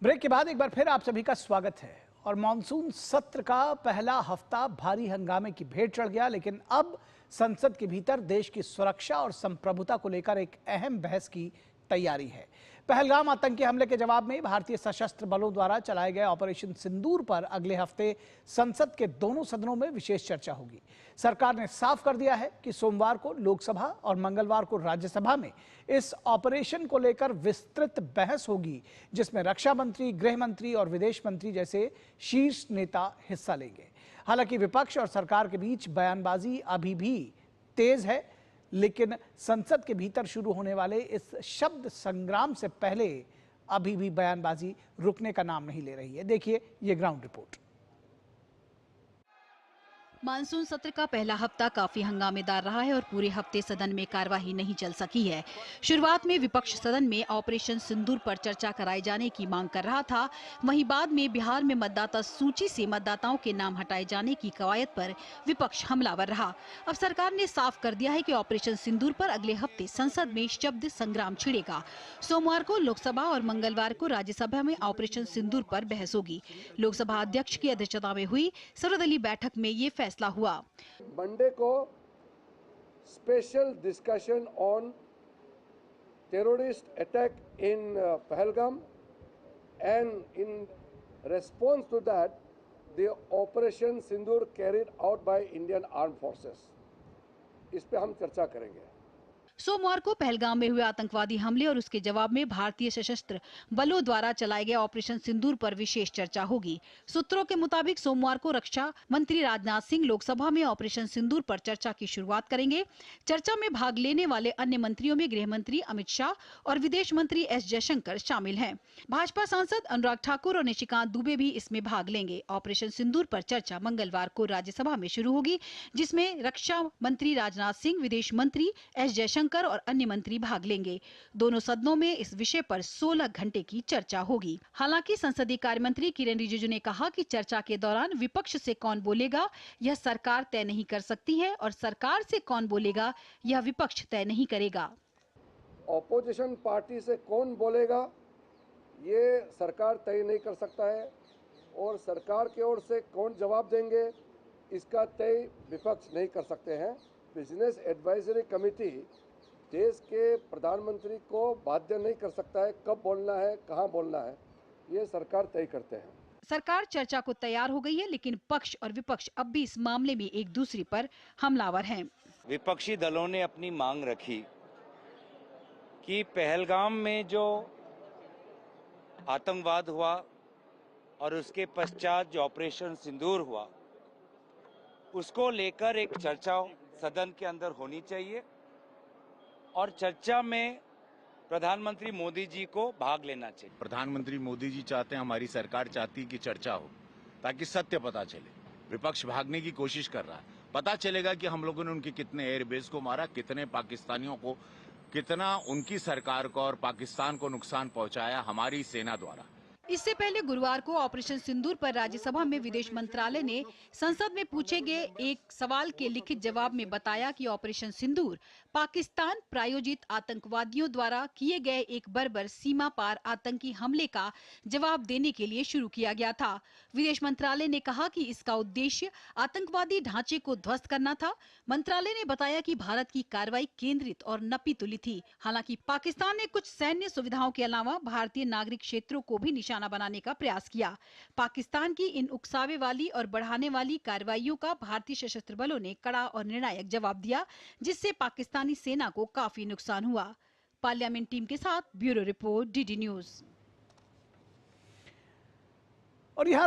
Break के बाद एक बार फिर आप सभी का स्वागत है। और मॉनसून सत्र का पहला हफ्ता भारी हंगामे की भेंट चढ़ गया, लेकिन अब संसद के भीतर देश की सुरक्षा और संप्रभुता को लेकर एक अहम बहस की तैयारी है। पहलगाम आतंकी हमले के जवाब में भारतीय सशस्त्र बलों द्वारा चलाए गए ऑपरेशन सिंदूर पर अगले हफ्ते संसद के दोनों सदनों में विशेष चर्चा होगी। सरकार ने साफ कर दिया है कि सोमवार को लोकसभा और मंगलवार को राज्यसभा में इस ऑपरेशन को लेकर विस्तृत बहस होगी, जिसमें रक्षा मंत्री, गृह मंत्री और विदेश मंत्री जैसे शीर्ष नेता हिस्सा लेंगे। हालांकि विपक्ष और सरकार के बीच बयानबाजी अभी भी तेज है, लेकिन संसद के भीतर शुरू होने वाले इस शब्द संग्राम से पहले अभी भी बयानबाजी रुकने का नाम नहीं ले रही है। देखिए ये ग्राउंड रिपोर्ट। मानसून सत्र का पहला हफ्ता काफी हंगामेदार रहा है और पूरे हफ्ते सदन में कार्यवाही नहीं चल सकी है। शुरुआत में विपक्ष सदन में ऑपरेशन सिंदूर पर चर्चा कराए जाने की मांग कर रहा था। वहीं बाद में बिहार में मतदाता सूची से मतदाताओं के नाम हटाए जाने की कवायद पर विपक्ष हमलावर रहा। अब सरकार ने साफ कर दिया है कि ऑपरेशन सिंदूर पर अगले हफ्ते संसद में शब्द संग्राम छिड़ेगा। सोमवार को लोकसभा और मंगलवार को राज्यसभा में ऑपरेशन सिंदूर पर बहस होगी। लोकसभा अध्यक्ष की अध्यक्षता में हुई सर्वदलीय बैठक में ये फैसला हुआ। मंडे को special discussion on terrorist attack in Pahalgam and in response to that the operation Sindoor carried out by Indian armed forces, इस पे हम चर्चा करेंगे। सोमवार को पहलगाम में हुए आतंकवादी हमले और उसके जवाब में भारतीय सशस्त्र बलों द्वारा चलाए गए ऑपरेशन सिंदूर पर विशेष चर्चा होगी। सूत्रों के मुताबिक सोमवार को रक्षा मंत्री राजनाथ सिंह लोकसभा में ऑपरेशन सिंदूर पर चर्चा की शुरुआत करेंगे। चर्चा में भाग लेने वाले अन्य मंत्रियों में गृह मंत्री अमित शाह और विदेश मंत्री एस जयशंकर शामिल हैं। भाजपा सांसद अनुराग ठाकुर और निशिकांत दुबे भी इसमें भाग लेंगे। ऑपरेशन सिंदूर पर चर्चा मंगलवार को राज्यसभा में शुरू होगी, जिसमें रक्षा मंत्री राजनाथ सिंह, विदेश मंत्री एस जयशंकर और अन्य मंत्री भाग लेंगे। दोनों सदनों में इस विषय पर 16 घंटे की चर्चा होगी। हालांकि संसदीय कार्य मंत्री किरेन रिजिजू ने कहा कि चर्चा के दौरान विपक्ष से कौन बोलेगा यह सरकार तय नहीं कर सकती है और सरकार से कौन बोलेगा यह विपक्ष तय नहीं करेगा। ऑपोजिशन पार्टी से कौन बोलेगा ये सरकार तय नहीं कर सकता है और सरकार की ओर से कौन जवाब देंगे इसका तय विपक्ष नहीं कर सकते हैं। बिजनेस एडवाइजरी कमेटी देश के प्रधानमंत्री को बाध्य नहीं कर सकता है कब बोलना है, कहां बोलना है, ये सरकार तय करते हैं। सरकार चर्चा को तैयार हो गई है, लेकिन पक्ष और विपक्ष अब भी इस मामले में एक दूसरे पर हमलावर हैं। विपक्षी दलों ने अपनी मांग रखी कि पहलगाम में जो आतंकवाद हुआ और उसके पश्चात जो ऑपरेशन सिंदूर हुआ, उसको लेकर एक चर्चा सदन के अंदर होनी चाहिए और चर्चा में प्रधानमंत्री मोदी जी को भाग लेना चाहिए। प्रधानमंत्री मोदी जी चाहते हैं, हमारी सरकार चाहती है कि चर्चा हो ताकि सत्य पता चले। विपक्ष भागने की कोशिश कर रहा है। पता चलेगा कि हम लोगों ने उनके कितने एयरबेस को मारा, कितने पाकिस्तानियों को, कितना उनकी सरकार को और पाकिस्तान को नुकसान पहुंचाया हमारी सेना द्वारा। इससे पहले गुरुवार को ऑपरेशन सिंदूर पर राज्यसभा में विदेश मंत्रालय ने संसद में पूछे गए एक सवाल के लिखित जवाब में बताया कि ऑपरेशन सिंदूर पाकिस्तान प्रायोजित आतंकवादियों द्वारा किए गए एक बर्बर सीमा पार आतंकी हमले का जवाब देने के लिए शुरू किया गया था। विदेश मंत्रालय ने कहा कि इसका उद्देश्य आतंकवादी ढांचे को ध्वस्त करना था। मंत्रालय ने बताया कि भारत की कार्रवाई केंद्रित और नपी तुली थी। हालांकि पाकिस्तान ने कुछ सैन्य सुविधाओं के अलावा भारतीय नागरिक क्षेत्रों को भी निशाना बनाने का प्रयास किया। पाकिस्तान की इन उकसावे वाली और बढ़ाने वाली कार्रवाइयों का भारतीय सशस्त्र बलों ने कड़ा और निर्णायक जवाब दिया, जिससे पाकिस्तानी सेना को काफी नुकसान हुआ। पार्लियामेंट टीम के साथ ब्यूरो रिपोर्ट, डीडी न्यूज। और यहाँ